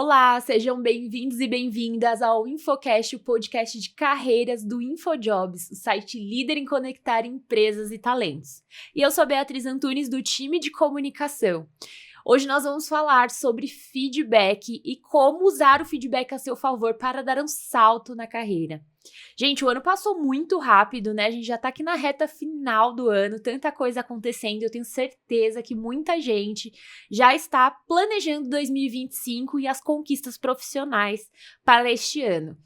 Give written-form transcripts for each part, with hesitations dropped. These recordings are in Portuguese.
Olá, sejam bem-vindos e bem-vindas ao InfoCast, o podcast de carreiras do InfoJobs, o site líder em conectar empresas e talentos. E eu sou a Beatriz Antunes, do time de comunicação. Hoje nós vamos falar sobre feedback e como usar o feedback a seu favor para dar um salto na carreira. Gente, o ano passou muito rápido, né? A gente já tá aqui na reta final do ano, tanta coisa acontecendo. Eu tenho certeza que muita gente já está planejando 2025 e as conquistas profissionais para este ano.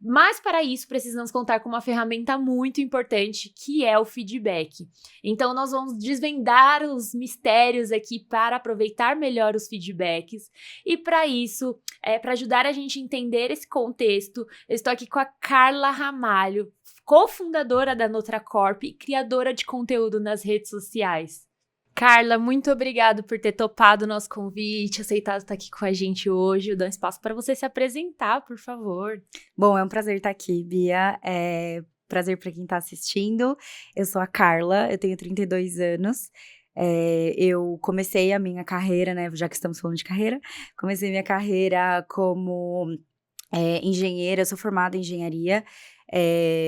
Mas para isso precisamos contar com uma ferramenta muito importante, que é o feedback. Então nós vamos desvendar os mistérios aqui para aproveitar melhor os feedbacks. E para isso, para ajudar a gente a entender esse contexto, eu estou aqui com a Carla Ramalho, cofundadora da Nutracorp e criadora de conteúdo nas redes sociais. Carla, muito obrigado por ter topado o nosso convite, aceitado estar aqui com a gente hoje. Eu dou um espaço para você se apresentar, por favor. Bom, é um prazer estar aqui, Bia. Prazer para quem está assistindo. Eu sou a Carla, eu tenho 32 anos. Eu comecei a minha carreira, né, já que estamos falando de carreira, comecei minha carreira como engenheira. Eu sou formada em engenharia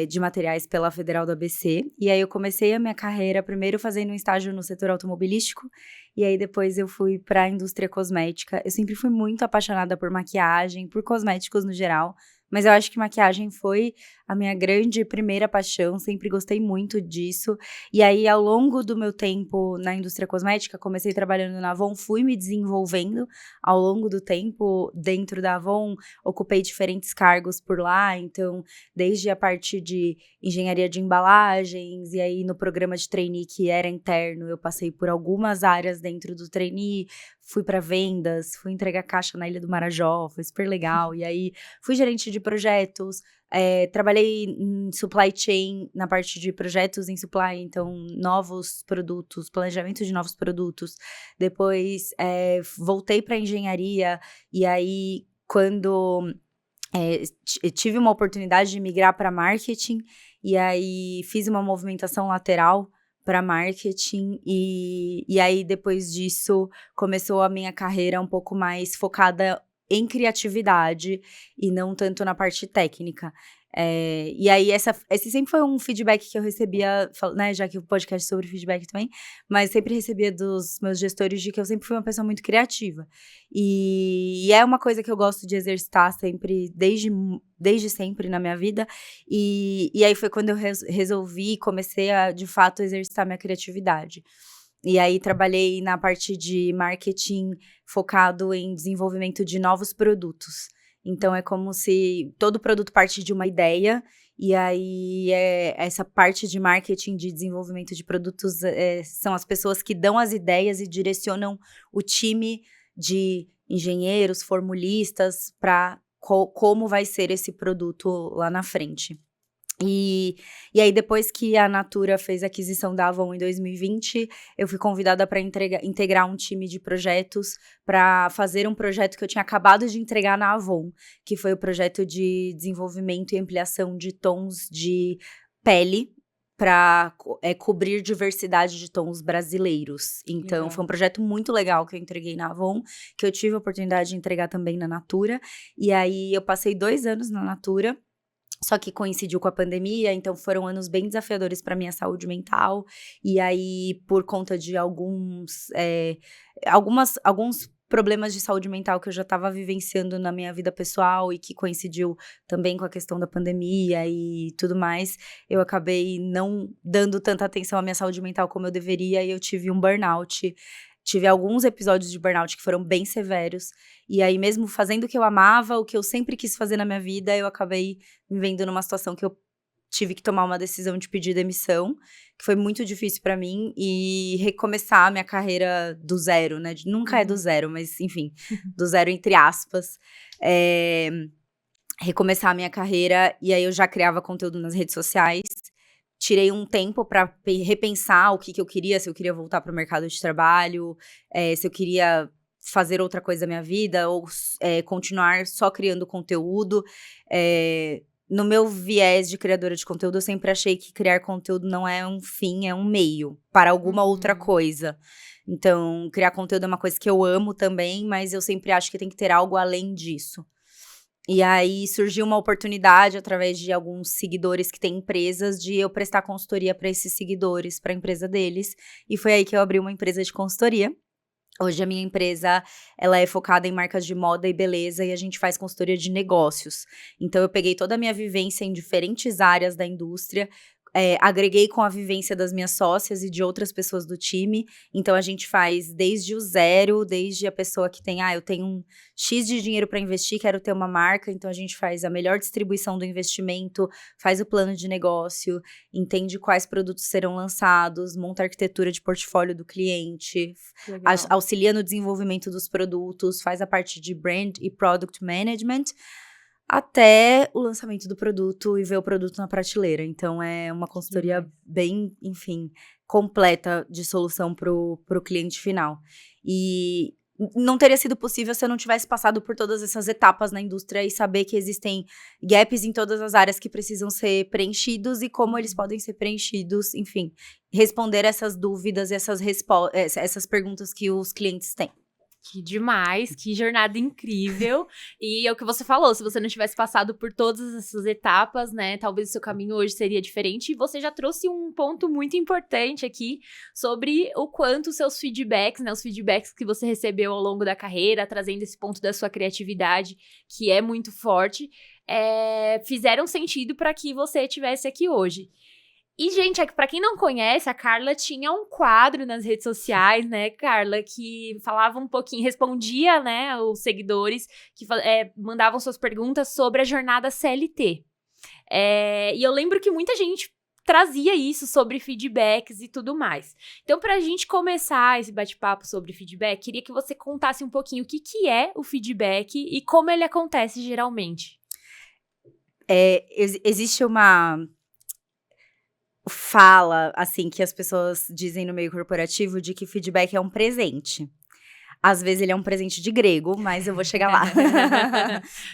de materiais pela Federal do ABC, e aí eu comecei a minha carreira primeiro fazendo um estágio no setor automobilístico, e aí depois eu fui para a indústria cosmética. Eu sempre fui muito apaixonada por maquiagem, por cosméticos no geral, mas eu acho que maquiagem foi a minha grande primeira paixão, sempre gostei muito disso. E aí, ao longo do meu tempo na indústria cosmética, comecei trabalhando na Avon, fui me desenvolvendo ao longo do tempo dentro da Avon, ocupei diferentes cargos por lá, então, desde a parte de engenharia de embalagens, e aí no programa de trainee que era interno, eu passei por algumas áreas dentro do trainee, fui para vendas, fui entregar caixa na Ilha do Marajó, foi super legal, e aí fui gerente de projetos, trabalhei em supply chain, na parte de projetos em supply, então novos produtos, planejamento de novos produtos. Depois voltei para engenharia, e aí quando tive uma oportunidade de migrar para marketing, e aí fiz uma movimentação lateral para marketing, e aí depois disso começou a minha carreira um pouco mais focada em criatividade e não tanto na parte técnica. E aí esse sempre foi um feedback que eu recebia, né, já que o podcast é sobre feedback também, mas sempre recebia dos meus gestores de que eu sempre fui uma pessoa muito criativa. E é uma coisa que eu gosto de exercitar sempre, desde sempre na minha vida. E aí foi quando eu resolvi, comecei a, de fato, exercitar minha criatividade. E aí trabalhei na parte de marketing focado em desenvolvimento de novos produtos. Então é como se todo produto parte de uma ideia, e aí essa parte de marketing, de desenvolvimento de produtos, são as pessoas que dão as ideias e direcionam o time de engenheiros, formulistas, para como vai ser esse produto lá na frente. E aí, depois que a Natura fez a aquisição da Avon em 2020, eu fui convidada para integrar um time de projetos para fazer um projeto que eu tinha acabado de entregar na Avon, que foi o projeto de desenvolvimento e ampliação de tons de pele para cobrir diversidade de tons brasileiros. Então, Legal. foi um projeto muito legal que eu entreguei na Avon, que eu tive a oportunidade de entregar também na Natura. E aí, eu passei 2 anos na Natura, só que coincidiu com a pandemia, então foram anos bem desafiadores para minha saúde mental. E aí, por conta de alguns problemas de saúde mental que eu já estava vivenciando na minha vida pessoal e que coincidiu também com a questão da pandemia e tudo mais, eu acabei não dando tanta atenção à minha saúde mental como eu deveria, e eu tive um burnout. Tive alguns episódios de burnout que foram bem severos, e aí mesmo fazendo o que eu amava, o que eu sempre quis fazer na minha vida, eu acabei me vendo numa situação que eu tive que tomar uma decisão de pedir demissão, que foi muito difícil pra mim, e recomeçar a minha carreira do zero, né? Nunca é do zero, mas enfim, do zero entre aspas. Recomeçar a minha carreira, e aí eu já criava conteúdo nas redes sociais. Tirei um tempo para repensar o que eu queria, se eu queria voltar para o mercado de trabalho, se eu queria fazer outra coisa da minha vida, ou continuar só criando conteúdo. no meu viés de criadora de conteúdo, eu sempre achei que criar conteúdo não é um fim, é um meio para alguma outra coisa. Então, criar conteúdo é uma coisa que eu amo também, mas eu sempre acho que tem que ter algo além disso. E aí surgiu uma oportunidade através de alguns seguidores que têm empresas de eu prestar consultoria para esses seguidores, para a empresa deles. E foi aí que eu abri uma empresa de consultoria. Hoje a minha empresa, ela é focada em marcas de moda e beleza e a gente faz consultoria de negócios. Então eu peguei toda a minha vivência em diferentes áreas da indústria, agreguei com a vivência das minhas sócias e de outras pessoas do time. Então a gente faz desde o zero, desde a pessoa que tem, eu tenho um X de dinheiro para investir, quero ter uma marca, então a gente faz a melhor distribuição do investimento, faz o plano de negócio, entende quais produtos serão lançados, monta a arquitetura de portfólio do cliente, auxilia no desenvolvimento dos produtos, faz a parte de brand e product management, até o lançamento do produto e ver o produto na prateleira. Então, é uma consultoria bem, enfim, completa de solução pro cliente final. E não teria sido possível se eu não tivesse passado por todas essas etapas na indústria e saber que existem gaps em todas as áreas que precisam ser preenchidos e como eles podem ser preenchidos, enfim, responder essas dúvidas e essas perguntas que os clientes têm. Que demais, que jornada incrível. E é o que você falou, se você não tivesse passado por todas essas etapas, né, talvez o seu caminho hoje seria diferente. E você já trouxe um ponto muito importante aqui sobre o quanto os seus feedbacks, né, os feedbacks que você recebeu ao longo da carreira, trazendo esse ponto da sua criatividade, que é muito forte, fizeram sentido para que você estivesse aqui hoje. E, gente, pra quem não conhece, a Carla tinha um quadro nas redes sociais, né, Carla, que falava um pouquinho, respondia, né, os seguidores que mandavam suas perguntas sobre a jornada CLT. E eu lembro que muita gente trazia isso sobre feedbacks e tudo mais. Então, pra gente começar esse bate-papo sobre feedback, queria que você contasse um pouquinho o que é o feedback e como ele acontece geralmente. Existe uma fala, assim, que as pessoas dizem no meio corporativo de que feedback é um presente. Às vezes ele é um presente de grego, mas eu vou chegar lá.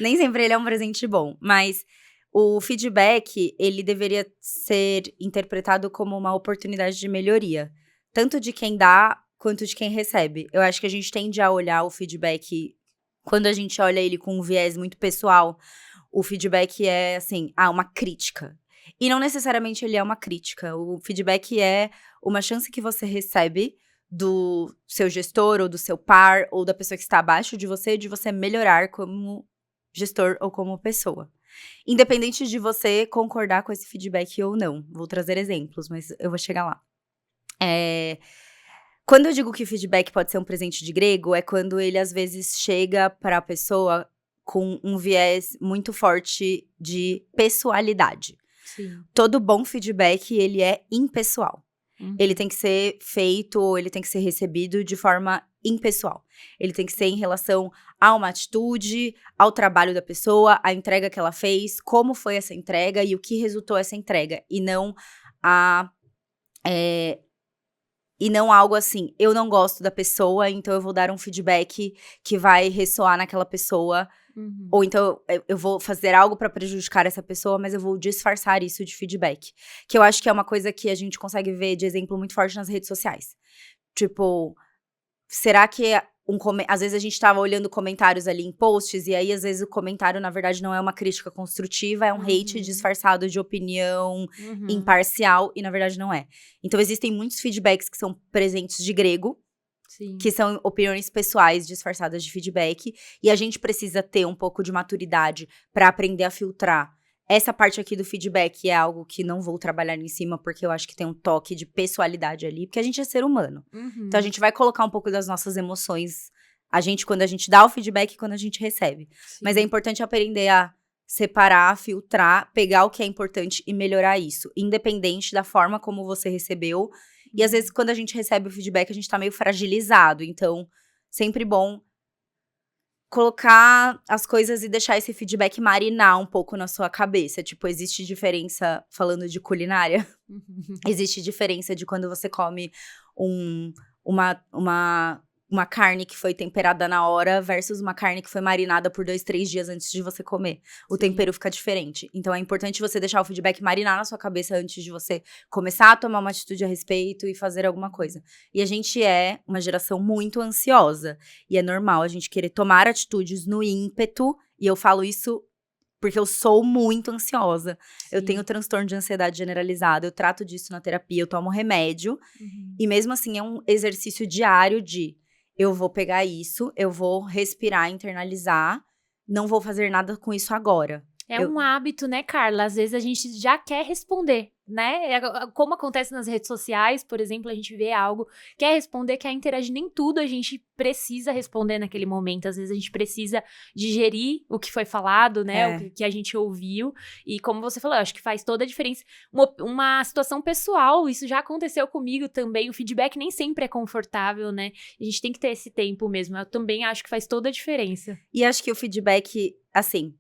Nem sempre ele é um presente bom, mas o feedback, ele deveria ser interpretado como uma oportunidade de melhoria, tanto de quem dá quanto de quem recebe. Eu acho que a gente tende a olhar o feedback, quando a gente olha ele com um viés muito pessoal, o feedback é, assim, uma crítica. E não necessariamente ele é uma crítica. O feedback é uma chance que você recebe do seu gestor, ou do seu par, ou da pessoa que está abaixo de você melhorar como gestor ou como pessoa. Independente de você concordar com esse feedback ou não. Vou trazer exemplos, mas eu vou chegar lá. Quando eu digo que feedback pode ser um presente de grego, é quando ele às vezes chega para a pessoa com um viés muito forte de pessoalidade. Sim. Todo bom feedback, ele é impessoal. Ele tem que ser feito, ou ele tem que ser recebido de forma impessoal. Ele tem que ser em relação a uma atitude, ao trabalho da pessoa, à entrega que ela fez, como foi essa entrega e o que resultou essa entrega. E não algo assim, eu não gosto da pessoa, então eu vou dar um feedback que vai ressoar naquela pessoa. Ou então, eu vou fazer algo pra prejudicar essa pessoa, mas eu vou disfarçar isso de feedback. Que eu acho que é uma coisa que a gente consegue ver de exemplo muito forte nas redes sociais. Tipo, será que às vezes a gente tava olhando comentários ali em posts, e aí às vezes o comentário, na verdade, não é uma crítica construtiva, é um hate disfarçado de opinião imparcial, e na verdade não é. Então existem muitos feedbacks que são presentes de grego, Sim. Que são opiniões pessoais disfarçadas de feedback, e a gente precisa ter um pouco de maturidade para aprender a filtrar. Essa parte aqui do feedback é algo que não vou trabalhar em cima, porque eu acho que tem um toque de pessoalidade ali, porque a gente é ser humano. Então a gente vai colocar um pouco das nossas emoções, quando a gente dá o feedback e quando a gente recebe. Sim. Mas é importante aprender a separar, filtrar, pegar o que é importante e melhorar isso, independente da forma como você recebeu. E às vezes, quando a gente recebe o feedback, a gente tá meio fragilizado. Então, sempre bom colocar as coisas e deixar esse feedback marinar um pouco na sua cabeça. Tipo, existe diferença, falando de culinária, existe diferença de quando você come uma uma carne que foi temperada na hora versus uma carne que foi marinada por 2, 3 dias antes de você comer. O tempero fica diferente. Então, é importante você deixar o feedback marinar na sua cabeça antes de você começar a tomar uma atitude a respeito e fazer alguma coisa. E a gente é uma geração muito ansiosa. E é normal a gente querer tomar atitudes no ímpeto. E eu falo isso porque eu sou muito ansiosa. Sim. Eu tenho transtorno de ansiedade generalizada, eu trato disso na terapia, eu tomo remédio. E mesmo assim, é um exercício diário de... Eu vou pegar isso, eu vou respirar, internalizar, não vou fazer nada com isso agora. É um hábito, né, Carla? Às vezes a gente já quer responder, né? Como acontece nas redes sociais, por exemplo, a gente vê algo, quer responder, quer interagir, nem tudo a gente precisa responder naquele momento. Às vezes a gente precisa digerir o que foi falado, né? O que a gente ouviu. E como você falou, eu acho que faz toda a diferença. Uma situação pessoal, isso já aconteceu comigo também. O feedback nem sempre é confortável, né? A gente tem que ter esse tempo mesmo. Eu também acho que faz toda a diferença. E acho que o feedback, assim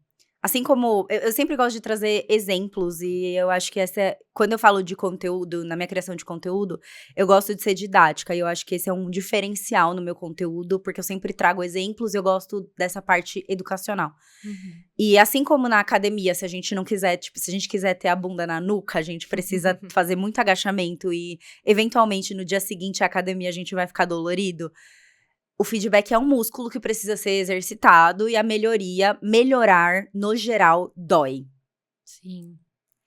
como... Eu sempre gosto de trazer exemplos, e eu acho que quando eu falo de conteúdo, na minha criação de conteúdo, eu gosto de ser didática, e eu acho que esse é um diferencial no meu conteúdo, porque eu sempre trago exemplos e eu gosto dessa parte educacional. E assim como na academia, se a gente não quiser, se a gente quiser ter a bunda na nuca, a gente precisa fazer muito agachamento e, eventualmente, no dia seguinte à academia, a gente vai ficar dolorido. O feedback é um músculo que precisa ser exercitado e a melhorar, no geral, dói. Sim.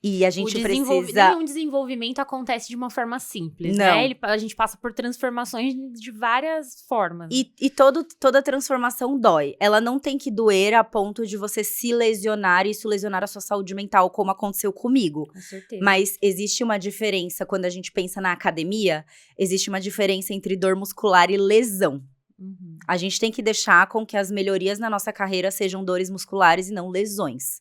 E a gente precisa... Nenhum desenvolvimento acontece de uma forma simples, né? A gente passa por transformações de várias formas. E toda transformação dói. Ela não tem que doer a ponto de você se lesionar e isso lesionar a sua saúde mental, como aconteceu comigo. Com certeza. Mas existe uma diferença, quando a gente pensa na academia, existe uma diferença entre dor muscular e lesão. A gente tem que deixar com que as melhorias na nossa carreira sejam dores musculares e não lesões.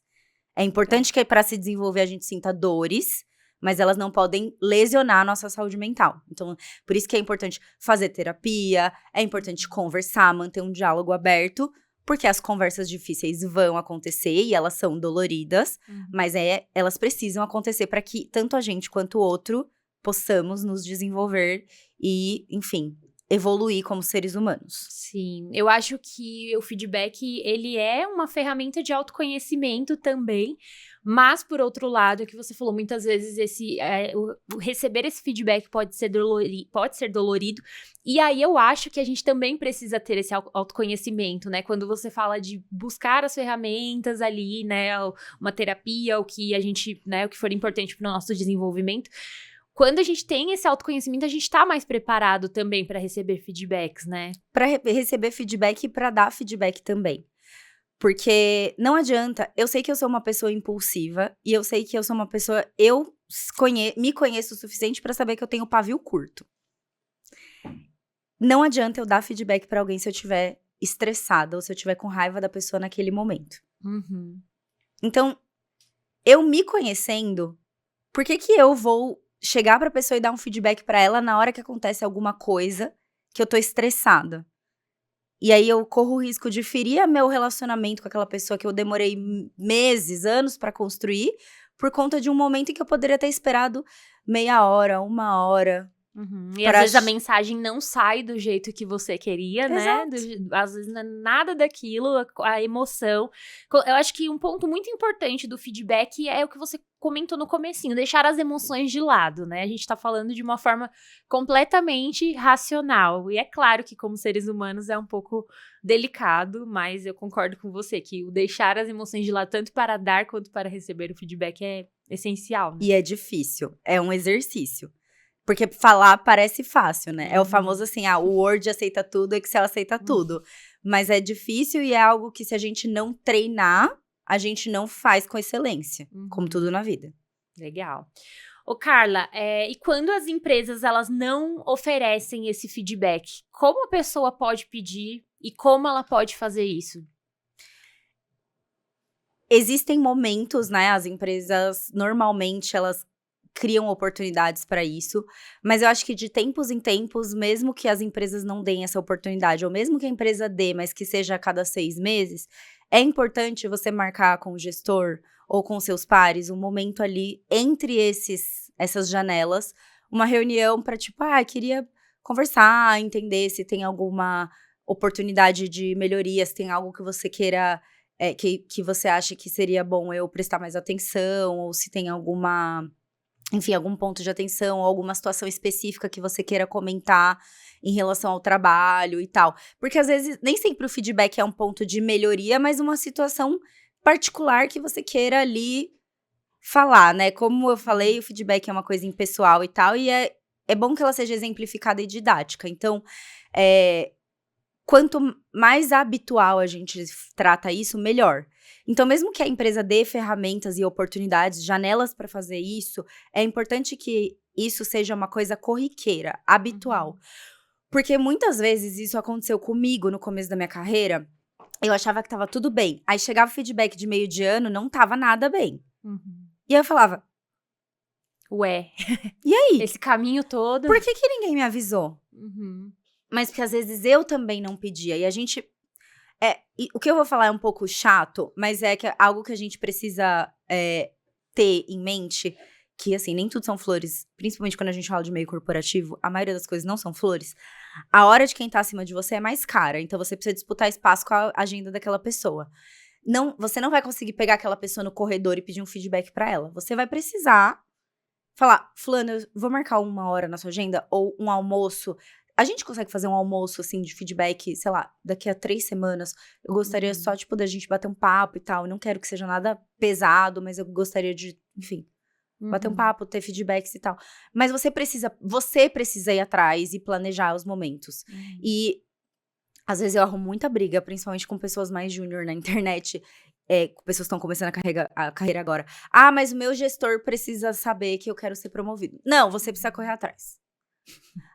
É importante que para se desenvolver a gente sinta dores, mas elas não podem lesionar a nossa saúde mental. Então, por isso que é importante fazer terapia, é importante conversar, manter um diálogo aberto, porque as conversas difíceis vão acontecer e elas são doloridas, mas elas precisam acontecer para que tanto a gente quanto o outro possamos nos desenvolver e, enfim, evoluir como seres humanos. Sim, eu acho que o feedback, ele é uma ferramenta de autoconhecimento também, mas, por outro lado, é que você falou, muitas vezes receber esse feedback pode ser dolorido, e aí eu acho que a gente também precisa ter esse autoconhecimento, né? Quando você fala de buscar as ferramentas ali, né? Uma terapia, o que a gente, né? O que for importante para o nosso desenvolvimento. Quando a gente tem esse autoconhecimento, a gente tá mais preparado também para receber feedbacks, né? Para receber feedback e para dar feedback também. Porque não adianta, eu sei que eu sou uma pessoa impulsiva e eu sei que eu sou uma pessoa, me conheço o suficiente para saber que eu tenho pavio curto. Não adianta eu dar feedback para alguém se eu estiver estressada ou se eu estiver com raiva da pessoa naquele momento. Então, eu me conhecendo, por que eu vou chegar pra pessoa e dar um feedback pra ela na hora que acontece alguma coisa que eu tô estressada? E aí eu corro o risco de ferir meu relacionamento com aquela pessoa que eu demorei meses, anos pra construir, por conta de um momento em que eu poderia ter esperado meia hora, 1 hora. E às vezes a mensagem não sai do jeito que você queria, né? Às vezes nada daquilo, a emoção. Eu acho que um ponto muito importante do feedback é o que você comentou no comecinho, deixar as emoções de lado, né? A gente tá falando de uma forma completamente racional. E é claro que como seres humanos é um pouco delicado, mas eu concordo com você que o deixar as emoções de lado, tanto para dar quanto para receber o feedback, é essencial, né? E é difícil, é um exercício. Porque falar parece fácil, né? É o famoso assim, o Word aceita tudo, o Excel aceita tudo. Mas é difícil e é algo que se a gente não treinar, a gente não faz com excelência. Como tudo na vida. Legal. Ô, Carla, e quando as empresas, elas não oferecem esse feedback, como a pessoa pode pedir e como ela pode fazer isso? Existem momentos, né? As empresas, normalmente, elas criam oportunidades para isso, mas eu acho que de tempos em tempos, mesmo que as empresas não deem essa oportunidade, ou mesmo que a empresa dê, mas que seja a cada 6 meses, é importante você marcar com o gestor ou com seus pares um momento ali entre essas janelas, uma reunião para queria conversar, entender se tem alguma oportunidade de melhoria, se tem algo que você queira, que você acha que seria bom eu prestar mais atenção, ou se tem enfim, algum ponto de atenção, ou alguma situação específica que você queira comentar em relação ao trabalho e tal. Porque às vezes, nem sempre o feedback é um ponto de melhoria, mas uma situação particular que você queira ali falar, né? Como eu falei, o feedback é uma coisa impessoal e tal, e é bom que ela seja exemplificada e didática. Então, quanto mais habitual a gente trata isso, melhor. Então, mesmo que a empresa dê ferramentas e oportunidades, janelas para fazer isso, é importante que isso seja uma coisa corriqueira, habitual. Porque muitas vezes isso aconteceu comigo no começo da minha carreira, eu achava que tava tudo bem. Aí chegava o feedback de meio de ano, não tava nada bem. E aí eu falava, ué, e aí? esse caminho todo... Por que ninguém me avisou? Mas porque às vezes eu também não pedia. E a gente... o que eu vou falar é um pouco chato, mas é algo que a gente precisa ter em mente, que assim, nem tudo são flores, principalmente quando a gente fala de meio corporativo, a maioria das coisas não são flores. A hora de quem tá acima de você é mais cara, então você precisa disputar espaço com a agenda daquela pessoa. Você não vai conseguir pegar aquela pessoa no corredor e pedir um feedback pra ela. Você vai precisar falar, fulano, eu vou marcar 1 hora na sua agenda, ou um almoço. A gente consegue fazer um almoço, assim, de feedback, sei lá, daqui a 3 semanas. Eu gostaria só, tipo, da gente bater um papo e tal. Eu não quero que seja nada pesado, mas eu gostaria de, enfim, bater um papo, ter feedbacks e tal. Mas você precisa ir atrás e planejar os momentos. E, às vezes, eu arrumo muita briga, principalmente com pessoas mais júnior na internet, com pessoas que estão começando a carreira agora. Ah, mas o meu gestor precisa saber que eu quero ser promovido. Não, você precisa correr atrás.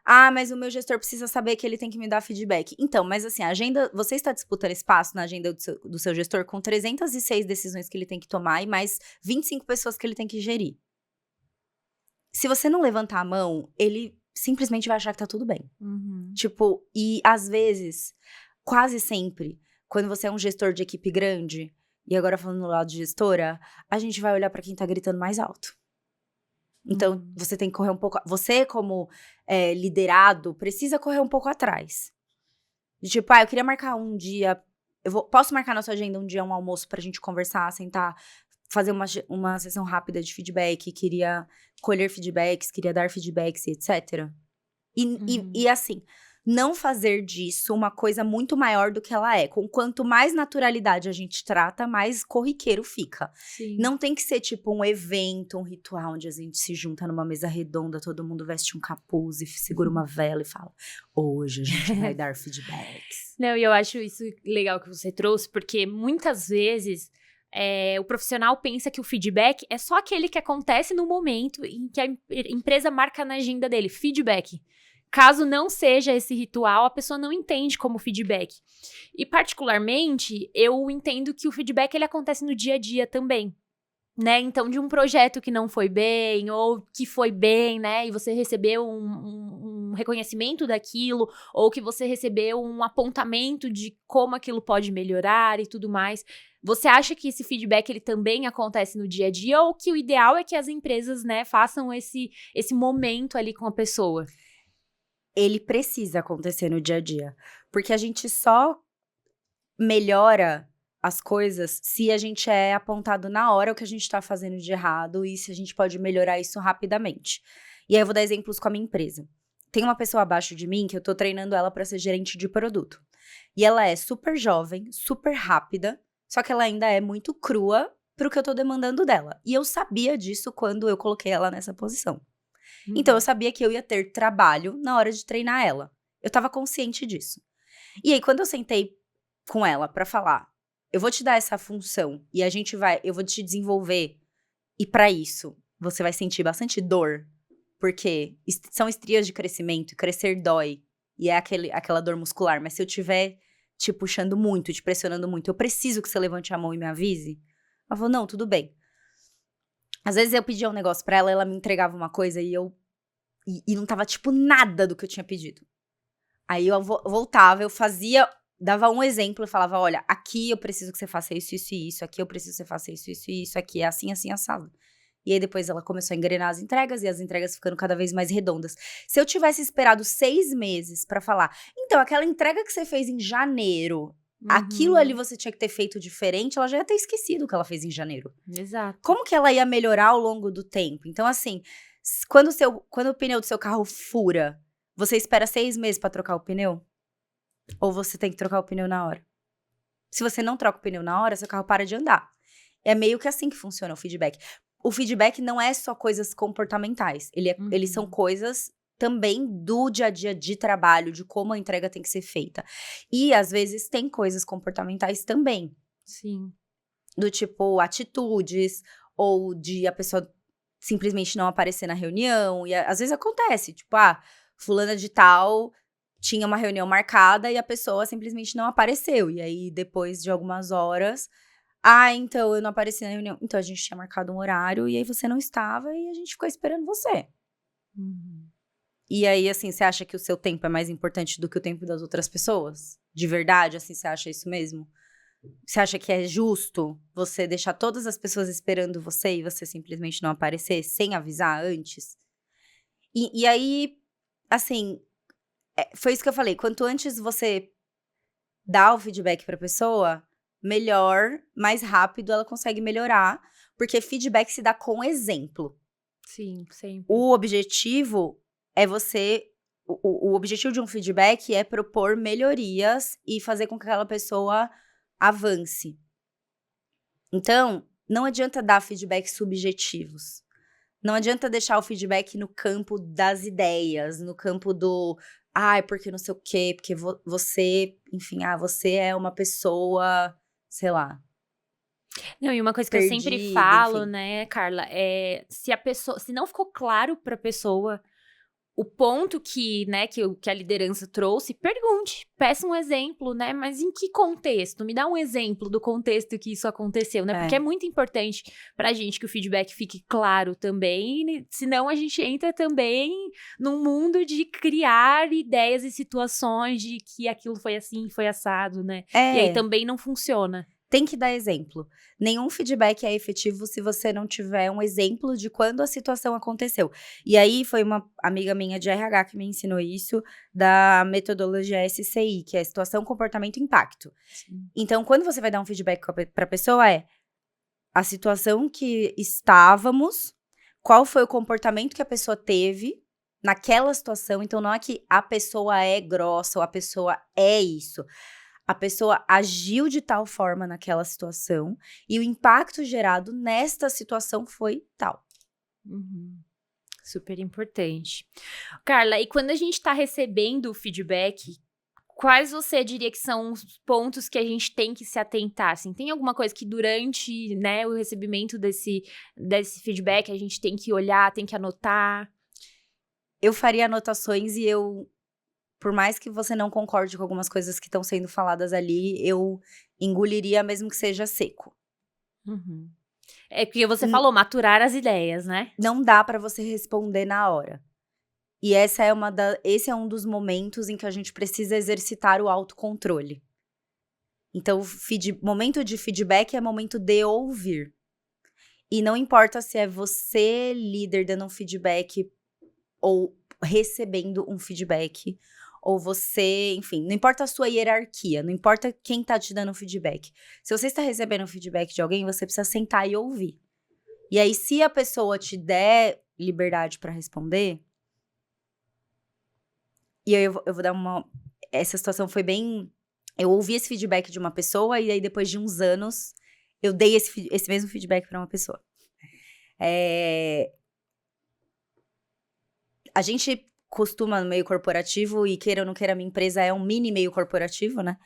Ah, mas o meu gestor precisa saber que ele tem que me dar feedback. Então, mas assim, a agenda, você está disputando espaço na agenda do seu gestor com 306 decisões que ele tem que tomar e mais 25 pessoas que ele tem que gerir. Se você não levantar a mão, ele simplesmente vai achar que tá tudo bem. Tipo, e às vezes, quase sempre, quando você é um gestor de equipe grande, e agora falando no lado de gestora, a gente vai olhar pra quem tá gritando mais alto. Então, você tem que correr um pouco... Você, como liderado, precisa correr um pouco atrás. Tipo, eu queria marcar um dia... Posso marcar na sua agenda um dia, um almoço pra gente conversar, sentar, fazer uma sessão rápida de feedback, queria colher feedbacks, queria dar feedbacks, etc. E assim, não fazer disso uma coisa muito maior do que ela é. Com quanto mais naturalidade a gente trata, mais corriqueiro fica. Sim. Não tem que ser tipo um evento, um ritual, onde a gente se junta numa mesa redonda, todo mundo veste um capuz e segura uma vela e fala, hoje a gente vai dar feedbacks. Não, e eu acho isso legal que você trouxe, porque muitas vezes o profissional pensa que o feedback é só aquele que acontece no momento em que a empresa marca na agenda dele, feedback. Caso não seja esse ritual, a pessoa não entende como feedback. E, particularmente, eu entendo que o feedback ele acontece no dia a dia também, né? Então, de um projeto que não foi bem, ou que foi bem, né? E você recebeu um reconhecimento daquilo, ou que você recebeu um apontamento de como aquilo pode melhorar e tudo mais. Você acha que esse feedback ele também acontece no dia a dia, ou que o ideal é que as empresas, né, façam esse momento ali com a pessoa? Ele precisa acontecer no dia a dia. Porque a gente só melhora as coisas se a gente é apontado na hora o que a gente tá fazendo de errado e se a gente pode melhorar isso rapidamente. E aí eu vou dar exemplos com a minha empresa. Tem uma pessoa abaixo de mim que eu tô treinando ela pra ser gerente de produto. E ela é super jovem, super rápida, só que ela ainda é muito crua pro que eu tô demandando dela. E eu sabia disso quando eu coloquei ela nessa posição. Então, eu sabia que eu ia ter trabalho na hora de treinar ela. Eu tava consciente disso. E aí, quando eu sentei com ela pra falar, eu vou te dar essa função e eu vou te desenvolver. E pra isso, você vai sentir bastante dor. Porque são estrias de crescimento, e crescer dói. E é aquela dor muscular. Mas se eu tiver te puxando muito, te pressionando muito, eu preciso que você levante a mão e me avise. Ela falou, não, tudo bem. Às vezes eu pedia um negócio pra ela, ela me entregava uma coisa e não tava, tipo, nada do que eu tinha pedido. Aí eu voltava, eu fazia, dava um exemplo e falava, olha, aqui eu preciso que você faça isso, isso e isso, aqui eu preciso que você faça isso, isso e isso, aqui é assim, assim, assado. E aí depois ela começou a engrenar as entregas e as entregas ficando cada vez mais redondas. Se eu tivesse esperado 6 meses pra falar, então aquela entrega que você fez em janeiro, aquilo ali você tinha que ter feito diferente, ela já ia ter esquecido o que ela fez em janeiro. Exato. Como que ela ia melhorar ao longo do tempo? Então, assim, quando o pneu do seu carro fura, você espera 6 meses pra trocar o pneu? Ou você tem que trocar o pneu na hora? Se você não troca o pneu na hora, seu carro para de andar. É meio que assim que funciona o feedback. O feedback não é só coisas comportamentais. Eles são coisas também do dia a dia de trabalho, de como a entrega tem que ser feita. E, às vezes, tem coisas comportamentais também. Sim. Do tipo, atitudes, ou de a pessoa simplesmente não aparecer na reunião. E às vezes acontece, tipo, fulana de tal tinha uma reunião marcada e a pessoa simplesmente não apareceu. E aí, depois de algumas horas, então eu não apareci na reunião. Então a gente tinha marcado um horário e aí você não estava e a gente ficou esperando você. E aí, assim, você acha que o seu tempo é mais importante do que o tempo das outras pessoas? De verdade, assim, você acha isso mesmo? Você acha que é justo você deixar todas as pessoas esperando você e você simplesmente não aparecer sem avisar antes? E aí, assim, foi isso que eu falei. Quanto antes você dá o feedback pra pessoa, melhor, mais rápido ela consegue melhorar. Porque feedback se dá com exemplo. Sim, sempre. O objetivo é você... O objetivo de um feedback é propor melhorias e fazer com que aquela pessoa avance. Então, não adianta dar feedbacks subjetivos. Não adianta deixar o feedback no campo das ideias, no campo do... porque não sei o quê, porque você... Enfim, você é uma pessoa, sei lá... Não, e uma coisa que eu sempre falo, né, Carla, se não ficou claro pra pessoa o ponto que, né, que a liderança trouxe, pergunte, peça um exemplo, né, mas em que contexto? Me dá um exemplo do contexto que isso aconteceu, né, porque é muito importante pra gente que o feedback fique claro também, senão a gente entra também num mundo de criar ideias e situações de que aquilo foi assim, foi assado, né, e aí também não funciona. Tem que dar exemplo. Nenhum feedback é efetivo se você não tiver um exemplo de quando a situação aconteceu. E aí, foi uma amiga minha de RH que me ensinou isso, da metodologia SCI, que é Situação, Comportamento e Impacto. Sim. Então, quando você vai dar um feedback para a pessoa, a situação que estávamos, qual foi o comportamento que a pessoa teve naquela situação. Então, não é que a pessoa é grossa ou a pessoa é isso. A pessoa agiu de tal forma naquela situação e o impacto gerado nesta situação foi tal. Super importante. Carla, e quando a gente está recebendo o feedback, quais você diria que são os pontos que a gente tem que se atentar? Assim, tem alguma coisa que durante, né, o recebimento desse feedback a gente tem que olhar, tem que anotar? Eu faria anotações e por mais que você não concorde com algumas coisas que estão sendo faladas ali, eu engoliria mesmo que seja seco. É porque você falou, maturar as ideias, né? Não dá pra você responder na hora. E esse é um dos momentos em que a gente precisa exercitar o autocontrole. Então, momento de feedback é momento de ouvir. E não importa se é você, líder, dando um feedback ou recebendo um feedback, ou você, enfim, não importa a sua hierarquia, não importa quem tá te dando feedback. Se você está recebendo um feedback de alguém, você precisa sentar e ouvir. E aí, se a pessoa te der liberdade pra responder, e aí eu vou dar essa situação foi bem... Eu ouvi esse feedback de uma pessoa e aí depois de uns anos, eu dei esse mesmo feedback pra uma pessoa. A gente costuma no meio corporativo, e queira ou não queira, a minha empresa é um mini meio corporativo, né?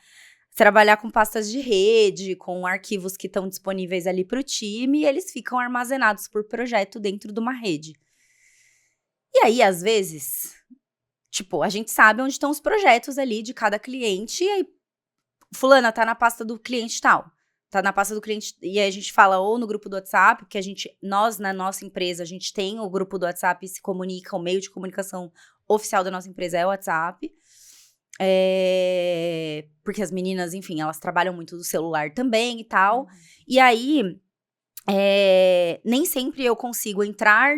Trabalhar com pastas de rede, com arquivos que estão disponíveis ali para o time, e eles ficam armazenados por projeto dentro de uma rede. E aí, às vezes, tipo, a gente sabe onde estão os projetos ali de cada cliente, e aí, fulana, tá na pasta do cliente tal. Tá na pasta do cliente, e aí a gente fala ou no grupo do WhatsApp, porque nós, na nossa empresa, a gente tem o grupo do WhatsApp e se comunica, o meio de comunicação oficial da nossa empresa é o WhatsApp. Porque as meninas, enfim, elas trabalham muito do celular também e tal. E aí, nem sempre eu consigo entrar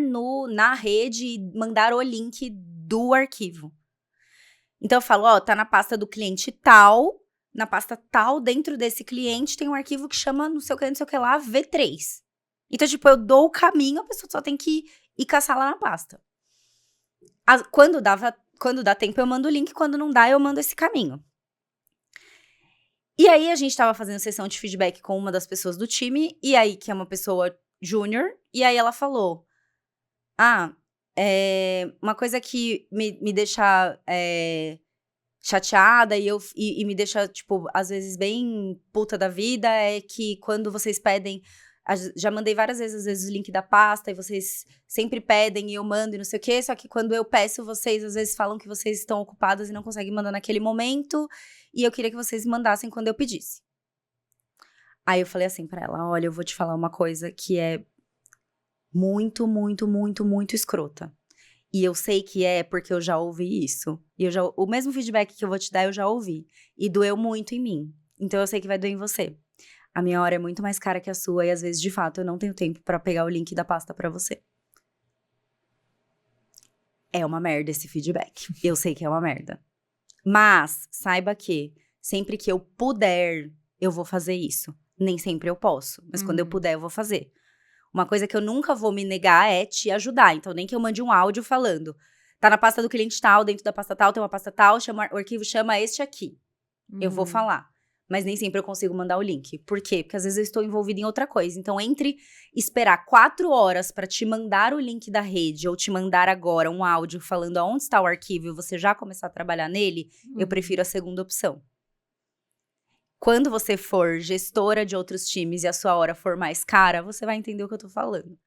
na rede e mandar o link do arquivo. Então eu falo, ó, tá na pasta do cliente tal, na pasta tal, dentro desse cliente tem um arquivo que chama não sei o que lá, V3. Então, tipo, eu dou o caminho, a pessoa só tem que ir caçar lá na pasta. Quando dá tempo, eu mando o link, quando não dá, eu mando esse caminho. E aí, a gente tava fazendo sessão de feedback com uma das pessoas do time, e aí, que é uma pessoa júnior, e aí ela falou, uma coisa que me deixa chateada e me deixa, tipo, às vezes bem puta da vida, é que quando vocês pedem, já mandei várias vezes, às vezes, o link da pasta, e vocês sempre pedem e eu mando e não sei o quê, só que quando eu peço, vocês às vezes falam que vocês estão ocupadas e não conseguem mandar naquele momento, e eu queria que vocês mandassem quando eu pedisse. Aí eu falei assim pra ela, olha, eu vou te falar uma coisa que é muito, muito, muito, muito escrota. E eu sei que é porque eu já ouvi isso. E o mesmo feedback que eu vou te dar, eu já ouvi. E doeu muito em mim. Então eu sei que vai doer em você. A minha hora é muito mais cara que a sua e às vezes, de fato, eu não tenho tempo pra pegar o link da pasta pra você. É uma merda esse feedback. Eu sei que é uma merda. Mas saiba que sempre que eu puder, eu vou fazer isso. Nem sempre eu posso, mas quando eu puder, eu vou fazer. Uma coisa que eu nunca vou me negar é te ajudar. Então, nem que eu mande um áudio falando. Tá na pasta do cliente tal, dentro da pasta tal, tem uma pasta tal, o arquivo chama este aqui. Eu vou falar. Mas nem sempre eu consigo mandar o link. Por quê? Porque às vezes eu estou envolvida em outra coisa. Então, entre esperar 4 horas pra te mandar o link da rede ou te mandar agora um áudio falando aonde está o arquivo e você já começar a trabalhar nele, eu prefiro a segunda opção. Quando você for gestora de outros times e a sua hora for mais cara, você vai entender o que eu tô falando.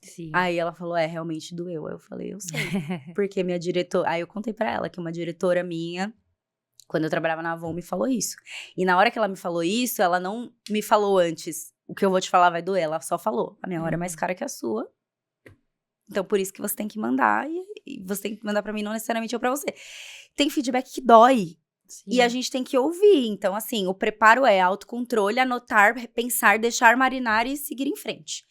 Sim. Aí ela falou, realmente doeu. Aí eu falei, eu sei. Porque minha diretora... Aí eu contei pra ela que uma diretora minha, quando eu trabalhava na Avon, me falou isso. E na hora que ela me falou isso, ela não me falou antes, o que eu vou te falar vai doer. Ela só falou, a minha hora é mais cara que a sua. Então, por isso que você tem que mandar. E você tem que mandar pra mim, não necessariamente eu pra você. Tem feedback que dói. Sim. E a gente tem que ouvir. Então, assim, o preparo é autocontrole, anotar, pensar, deixar marinar e seguir em frente.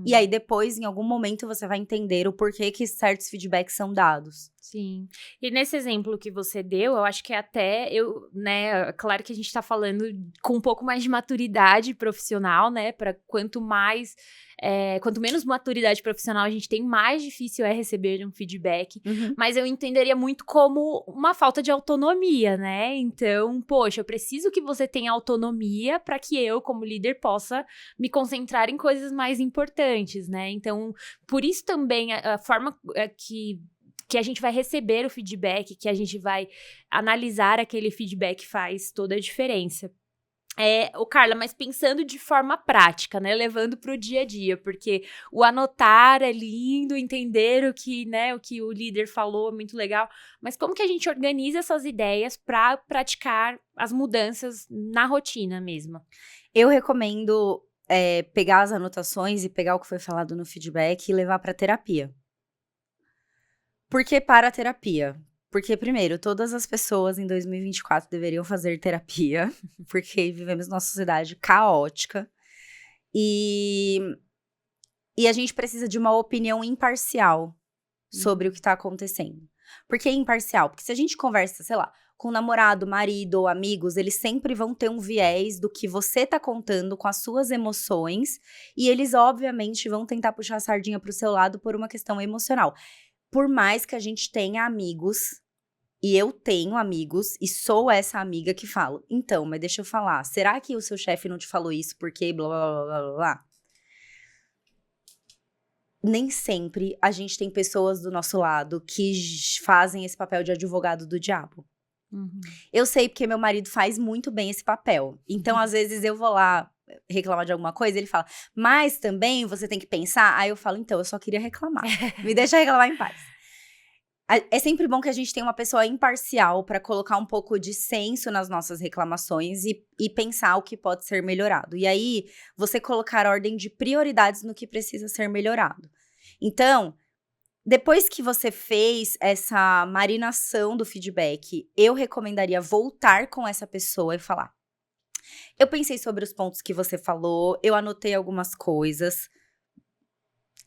E aí, depois, em algum momento, você vai entender o porquê que certos feedbacks são dados. Sim. E nesse exemplo que você deu, eu acho que até né, claro que a gente tá falando com um pouco mais de maturidade profissional, né, para quanto menos maturidade profissional a gente tem, mais difícil é receber um feedback, mas eu entenderia muito como uma falta de autonomia, né, então, poxa, eu preciso que você tenha autonomia para que eu, como líder, possa me concentrar em coisas mais importantes, né, então, por isso também a forma que a gente vai receber o feedback, que a gente vai analisar aquele feedback faz toda a diferença. Carla, mas pensando de forma prática, né, levando para o dia a dia, porque o anotar é lindo, entender o que o líder falou é muito legal, mas como que a gente organiza essas ideias para praticar as mudanças na rotina mesmo? Eu recomendo pegar as anotações e pegar o que foi falado no feedback e levar para terapia. Por que para a terapia? Porque, primeiro, todas as pessoas em 2024 deveriam fazer terapia, porque vivemos numa sociedade caótica e a gente precisa de uma opinião imparcial sobre o que está acontecendo. Por que imparcial? Porque se a gente conversa, sei lá, com namorado, marido ou amigos, eles sempre vão ter um viés do que você tá contando com as suas emoções e eles, obviamente, vão tentar puxar a sardinha pro seu lado por uma questão emocional. Por mais que a gente tenha amigos, e eu tenho amigos, e sou essa amiga que falo, então, mas deixa eu falar, será que o seu chefe não te falou isso porque blá, blá, blá, blá, blá? Nem sempre a gente tem pessoas do nosso lado que fazem esse papel de advogado do diabo. Eu sei porque meu marido faz muito bem esse papel. Então, às vezes, eu vou lá reclamar de alguma coisa, ele fala, mas também você tem que pensar. Aí eu falo, então, eu só queria reclamar. Me deixa reclamar em paz. É sempre bom que a gente tenha uma pessoa imparcial para colocar um pouco de senso nas nossas reclamações e pensar o que pode ser melhorado. E aí, você colocar ordem de prioridades no que precisa ser melhorado. Então, depois que você fez essa marinação do feedback, eu recomendaria voltar com essa pessoa e falar, Eu pensei sobre os pontos que você falou, eu anotei algumas coisas.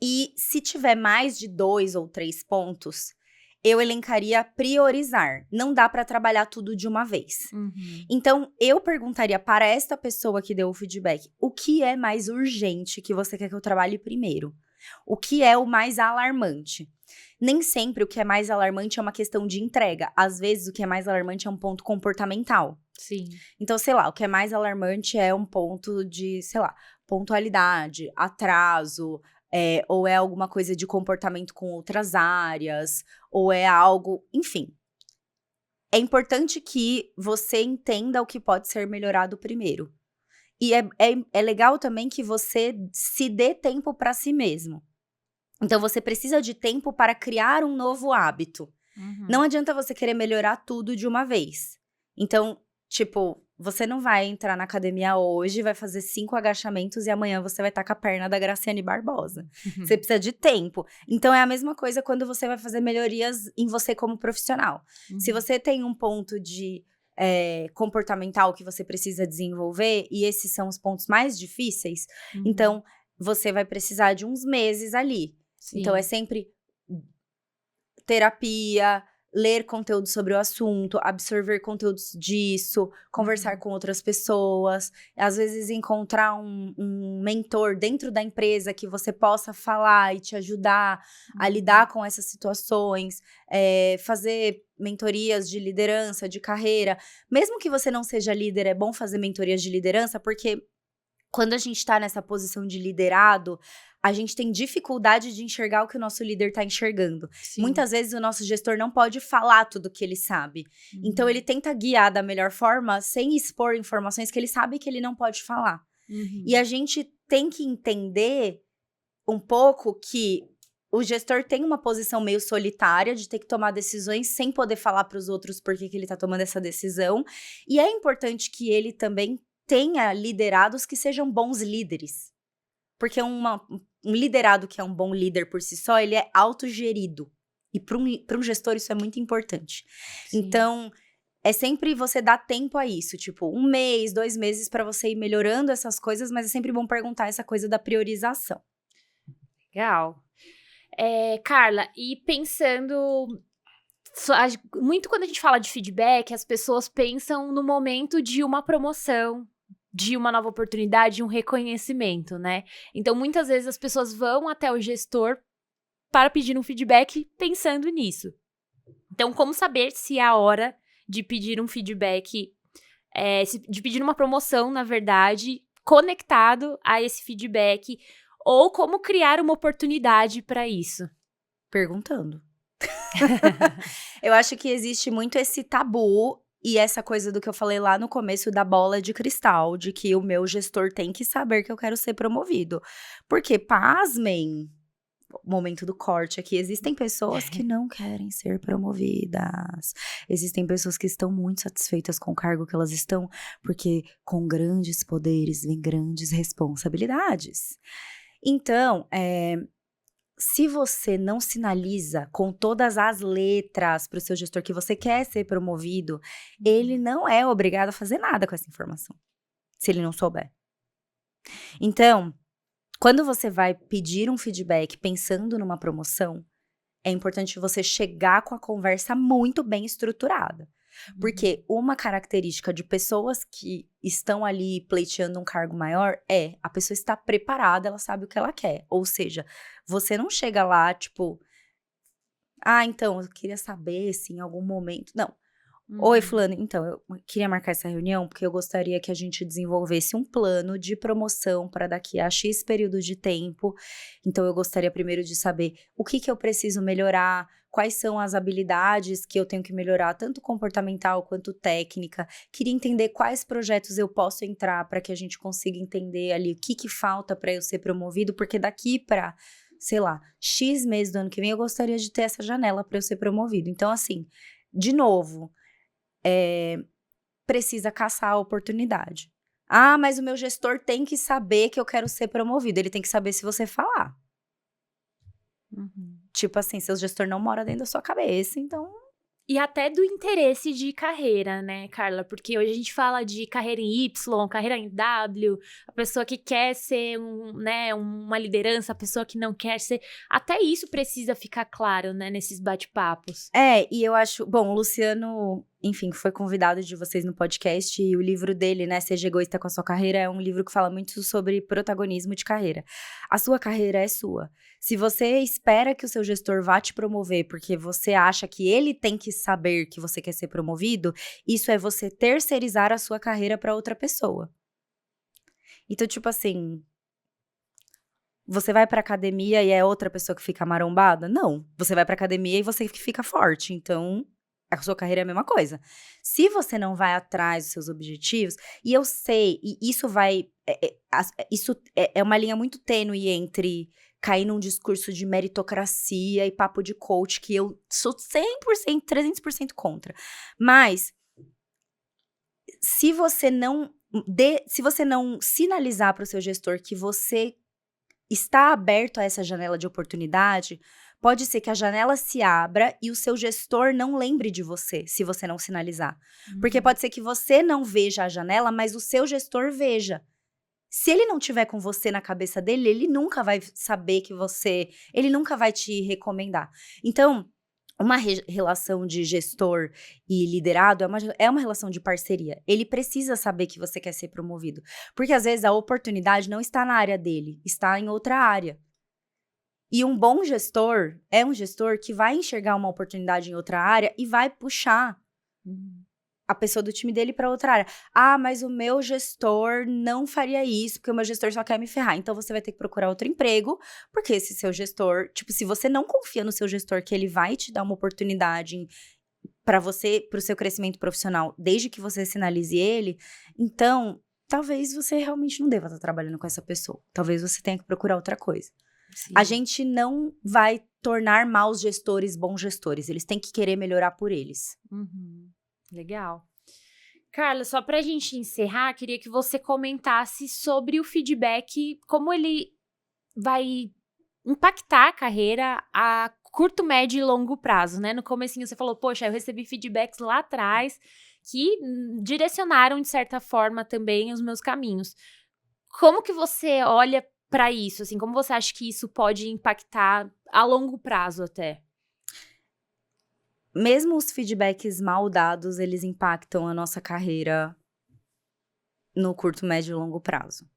E se tiver mais de 2 ou 3 pontos, eu elencaria priorizar. Não dá para trabalhar tudo de uma vez. Então, eu perguntaria para esta pessoa que deu o feedback, o que é mais urgente que você quer que eu trabalhe primeiro? O que é o mais alarmante? Nem sempre o que é mais alarmante é uma questão de entrega. Às vezes, o que é mais alarmante é um ponto comportamental. Sim. Então, sei lá, o que é mais alarmante é um ponto de, sei lá, pontualidade, atraso, ou é alguma coisa de comportamento com outras áreas, ou é algo, enfim. É importante que você entenda o que pode ser melhorado primeiro. E é legal também que você se dê tempo para si mesmo. Então, você precisa de tempo para criar um novo hábito. Não adianta você querer melhorar tudo de uma vez. Então, tipo, você não vai entrar na academia hoje, vai fazer 5 agachamentos e amanhã você vai estar com a perna da Graciane Barbosa. Você precisa de tempo. Então, é a mesma coisa quando você vai fazer melhorias em você como profissional. Se você tem um ponto de comportamental que você precisa desenvolver, e esses são os pontos mais difíceis, então, você vai precisar de uns meses ali. Sim. Então, é sempre terapia, ler conteúdo sobre o assunto, absorver conteúdos disso, conversar com outras pessoas, às vezes encontrar um mentor dentro da empresa que você possa falar e te ajudar a lidar com essas situações, fazer mentorias de liderança, de carreira. Mesmo que você não seja líder, é bom fazer mentorias de liderança, porque quando a gente tá nessa posição de liderado, a gente tem dificuldade de enxergar o que o nosso líder tá enxergando. Sim. Muitas vezes o nosso gestor não pode falar tudo o que ele sabe. Então, ele tenta guiar da melhor forma, sem expor informações que ele sabe que ele não pode falar. E a gente tem que entender um pouco que o gestor tem uma posição meio solitária de ter que tomar decisões sem poder falar para os outros por que ele tá tomando essa decisão. E é importante que ele também tenha liderados que sejam bons líderes. Porque um liderado que é um bom líder por si só, ele é autogerido. E para um gestor isso é muito importante. Sim. Então, é sempre você dar tempo a isso. Tipo, 1 mês, 2 meses para você ir melhorando essas coisas, mas é sempre bom perguntar essa coisa da priorização. Legal. Carla, e pensando... Muito quando a gente fala de feedback, as pessoas pensam no momento de uma promoção, de uma nova oportunidade, de um reconhecimento, né? Então, muitas vezes as pessoas vão até o gestor para pedir um feedback pensando nisso. Então, como saber se é a hora de pedir um feedback, de pedir uma promoção, na verdade, conectado a esse feedback, ou como criar uma oportunidade para isso? Perguntando. Eu acho que existe muito esse tabu e essa coisa do que eu falei lá no começo da bola de cristal, de que o meu gestor tem que saber que eu quero ser promovido. Porque, pasmem, momento do corte aqui, existem pessoas que não querem ser promovidas. Existem pessoas que estão muito satisfeitas com o cargo que elas estão, porque com grandes poderes vem grandes responsabilidades. Então, se você não sinaliza com todas as letras para o seu gestor que você quer ser promovido, ele não é obrigado a fazer nada com essa informação, se ele não souber. Então, quando você vai pedir um feedback pensando numa promoção, é importante você chegar com a conversa muito bem estruturada. Porque uma característica de pessoas que estão ali pleiteando um cargo maior a pessoa está preparada, ela sabe o que ela quer. Ou seja, você não chega lá, tipo, então, eu queria saber se em algum momento... Não. Oi, fulano, então, eu queria marcar essa reunião porque eu gostaria que a gente desenvolvesse um plano de promoção para daqui a X período de tempo. Então, eu gostaria primeiro de saber o que eu preciso melhorar, quais são as habilidades que eu tenho que melhorar, tanto comportamental quanto técnica. Queria entender quais projetos eu posso entrar para que a gente consiga entender ali o que falta para eu ser promovido, porque daqui para, sei lá, X meses do ano que vem eu gostaria de ter essa janela para eu ser promovido. Então, assim, de novo... precisa caçar a oportunidade. Mas o meu gestor tem que saber que eu quero ser promovido. Ele tem que saber se você falar. Tipo assim, seu gestor não mora dentro da sua cabeça, então E até do interesse de carreira, né, Carla? Porque hoje a gente fala de carreira em Y, carreira em W, a pessoa que quer ser uma liderança, a pessoa que não quer ser. Até isso precisa ficar claro, né, nesses bate-papos. E eu acho... Bom, o Luciano, enfim, foi convidado de vocês no podcast e o livro dele, né, Seja Egoísta com a Sua Carreira, é um livro que fala muito sobre protagonismo de carreira. A sua carreira é sua. Se você espera que o seu gestor vá te promover porque você acha que ele tem que saber que você quer ser promovido, isso é você terceirizar a sua carreira para outra pessoa. Então, tipo assim... Você vai pra academia e é outra pessoa que fica marombada? Não. Você vai pra academia e você que fica forte. Então, a sua carreira é a mesma coisa. Se você não vai atrás dos seus objetivos, e eu sei, e isso vai... isso é uma linha muito tênue entre cair num discurso de meritocracia e papo de coach, que eu sou 100%, 300% contra. Mas, se você não sinalizar para o seu gestor que você está aberto a essa janela de oportunidade, pode ser que a janela se abra e o seu gestor não lembre de você, se você não sinalizar. Porque pode ser que você não veja a janela, mas o seu gestor veja. Se ele não tiver com você na cabeça dele, ele nunca vai saber que você... Ele nunca vai te recomendar. Então, uma relação de gestor e liderado é uma relação de parceria. Ele precisa saber que você quer ser promovido. Porque, às vezes, a oportunidade não está na área dele, está em outra área. E um bom gestor é um gestor que vai enxergar uma oportunidade em outra área e vai puxar a pessoa do time dele para outra área. Ah, mas o meu gestor não faria isso, porque o meu gestor só quer me ferrar. Então, você vai ter que procurar outro emprego, porque esse seu gestor... Tipo, se você não confia no seu gestor que ele vai te dar uma oportunidade para você, pro seu crescimento profissional, desde que você sinalize ele, então, talvez você realmente não deva estar trabalhando com essa pessoa. Talvez você tenha que procurar outra coisa. Sim. A gente não vai tornar maus gestores bons gestores. Eles têm que querer melhorar por eles. Legal. Carla, só pra gente encerrar, queria que você comentasse sobre o feedback, como ele vai impactar a carreira a curto, médio e longo prazo, né? No comecinho você falou, poxa, eu recebi feedbacks lá atrás que direcionaram, de certa forma, também os meus caminhos. Como que você olha pra isso? Assim, como você acha que isso pode impactar a longo prazo até? Mesmo os feedbacks mal dados, eles impactam a nossa carreira no curto, médio e longo prazo.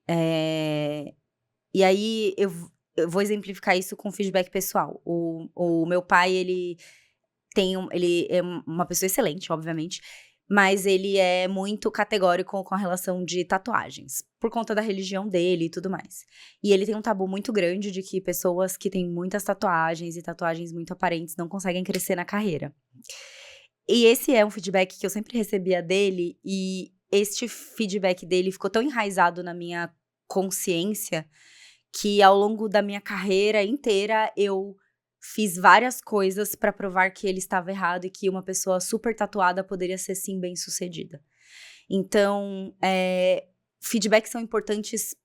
E aí, eu vou exemplificar isso com feedback pessoal. O meu pai, ele é uma pessoa excelente, obviamente, mas ele é muito categórico com a relação de tatuagens, por conta da religião dele e tudo mais. E ele tem um tabu muito grande de que pessoas que têm muitas tatuagens e tatuagens muito aparentes não conseguem crescer na carreira. E esse é um feedback que eu sempre recebia dele, e este feedback dele ficou tão enraizado na minha consciência que ao longo da minha carreira inteira eu fiz várias coisas pra provar que ele estava errado e que uma pessoa super tatuada poderia ser, sim, bem-sucedida. Então, feedbacks são importantes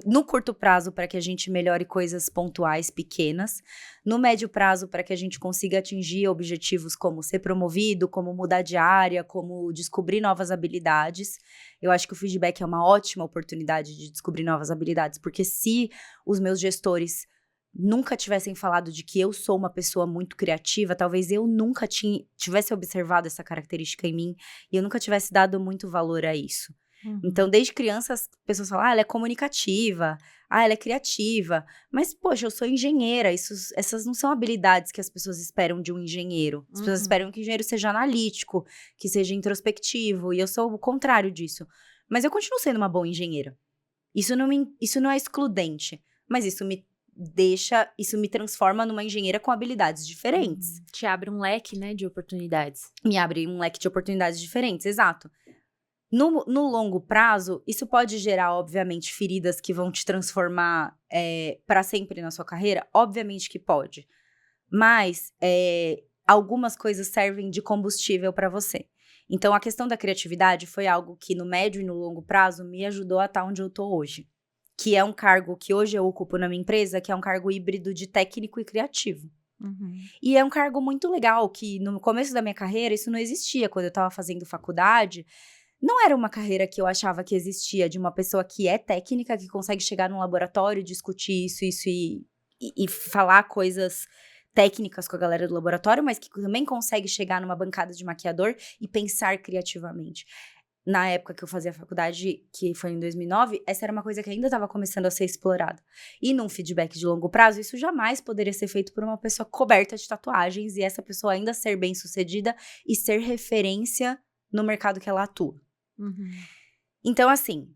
no curto prazo para que a gente melhore coisas pontuais, pequenas. No médio prazo, para que a gente consiga atingir objetivos como ser promovido, como mudar de área, como descobrir novas habilidades. Eu acho que o feedback é uma ótima oportunidade de descobrir novas habilidades, porque se os meus gestores nunca tivessem falado de que eu sou uma pessoa muito criativa, talvez eu nunca tivesse observado essa característica em mim e eu nunca tivesse dado muito valor a isso. Então, desde criança, as pessoas falam, ela é comunicativa, ela é criativa. Mas, poxa, eu sou engenheira, essas não são habilidades que as pessoas esperam de um engenheiro. As pessoas esperam que o engenheiro seja analítico, que seja introspectivo, e eu sou o contrário disso. Mas eu continuo sendo uma boa engenheira. Isso não é excludente, mas isso me transforma numa engenheira com habilidades diferentes. Te abre um leque, né, de oportunidades. Me abre um leque de oportunidades diferentes, exato. No longo prazo, isso pode gerar, obviamente, feridas que vão te transformar para sempre na sua carreira? Obviamente que pode. Mas algumas coisas servem de combustível para você. Então, a questão da criatividade foi algo que no médio e no longo prazo me ajudou a estar onde eu tô hoje. Que é um cargo que hoje eu ocupo na minha empresa, que é um cargo híbrido de técnico e criativo. E é um cargo muito legal, que no começo da minha carreira, isso não existia. Quando eu estava fazendo faculdade, não era uma carreira que eu achava que existia, de uma pessoa que é técnica, que consegue chegar num laboratório, discutir isso e falar coisas técnicas com a galera do laboratório, mas que também consegue chegar numa bancada de maquiador e pensar criativamente. Na época que eu fazia a faculdade, que foi em 2009, essa era uma coisa que ainda estava começando a ser explorada. E num feedback de longo prazo, isso jamais poderia ser feito por uma pessoa coberta de tatuagens e essa pessoa ainda ser bem-sucedida e ser referência no mercado que ela atua. Então, assim,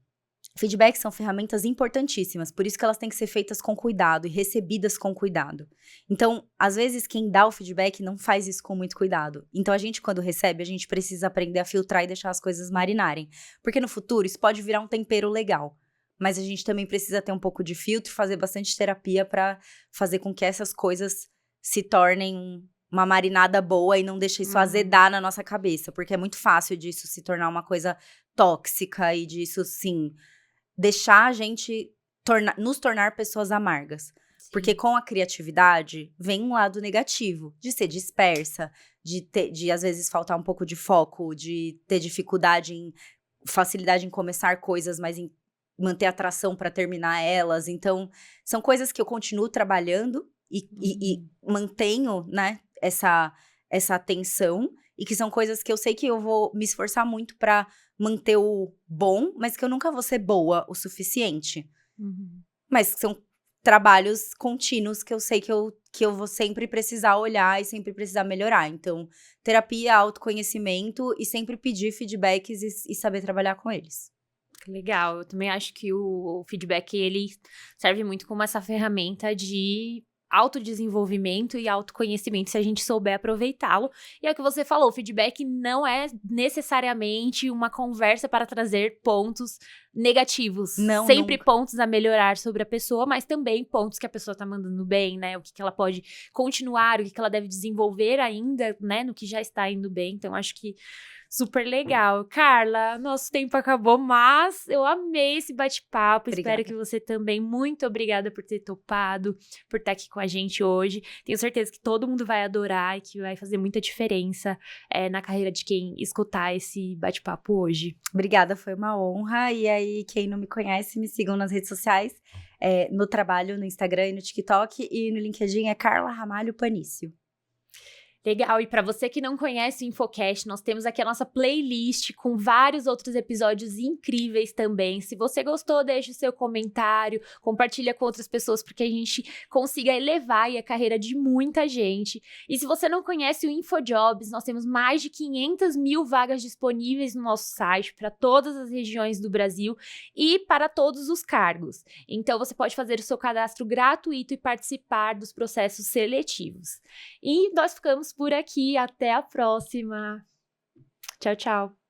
feedbacks são ferramentas importantíssimas, por isso que elas têm que ser feitas com cuidado e recebidas com cuidado. Então, às vezes, quem dá o feedback não faz isso com muito cuidado. Então, a gente, quando recebe, a gente precisa aprender a filtrar e deixar as coisas marinarem. Porque no futuro, isso pode virar um tempero legal. Mas a gente também precisa ter um pouco de filtro e fazer bastante terapia para fazer com que essas coisas se tornem uma marinada boa e não deixe isso azedar na nossa cabeça. Porque é muito fácil disso se tornar uma coisa tóxica e disso, sim, deixar a gente nos tornar pessoas amargas. Sim. Porque com a criatividade vem um lado negativo, de ser dispersa, de às vezes faltar um pouco de foco, de ter facilidade em começar coisas, mas em manter atração para terminar elas. Então, são coisas que eu continuo trabalhando e mantenho, né, essa atenção, e que são coisas que eu sei que eu vou me esforçar muito para manter o bom, mas que eu nunca vou ser boa o suficiente. Mas são trabalhos contínuos que eu sei que eu vou sempre precisar olhar e sempre precisar melhorar. Então, terapia, autoconhecimento e sempre pedir feedbacks e saber trabalhar com eles. Legal, eu também acho que o feedback, ele serve muito como essa ferramenta de autodesenvolvimento e autoconhecimento, se a gente souber aproveitá-lo. E é o que você falou, o feedback não é necessariamente uma conversa para trazer pontos negativos. Não, sempre nunca. Pontos a melhorar sobre a pessoa, mas também pontos que a pessoa tá mandando bem, né? O que ela pode continuar, o que ela deve desenvolver ainda, né? No que já está indo bem. Então, acho que super legal. Carla, nosso tempo acabou, mas eu amei esse bate-papo. Espero que você também. Muito obrigada por ter topado, por estar aqui com a gente hoje. Tenho certeza que todo mundo vai adorar e que vai fazer muita diferença na carreira de quem escutar esse bate-papo hoje. Obrigada, foi uma honra. E aí, quem não me conhece, me sigam nas redes sociais. No trabalho, no Instagram e no TikTok. E no LinkedIn é Carla Ramalho Panício. Legal, e para você que não conhece o Infocast, nós temos aqui a nossa playlist com vários outros episódios incríveis também. Se você gostou, deixe o seu comentário, compartilha com outras pessoas para que a gente consiga elevar aí a carreira de muita gente. E se você não conhece o InfoJobs, nós temos mais de 500 mil vagas disponíveis no nosso site para todas as regiões do Brasil e para todos os cargos. Então, você pode fazer o seu cadastro gratuito e participar dos processos seletivos. E nós ficamos por aqui. Até a próxima. Tchau, tchau.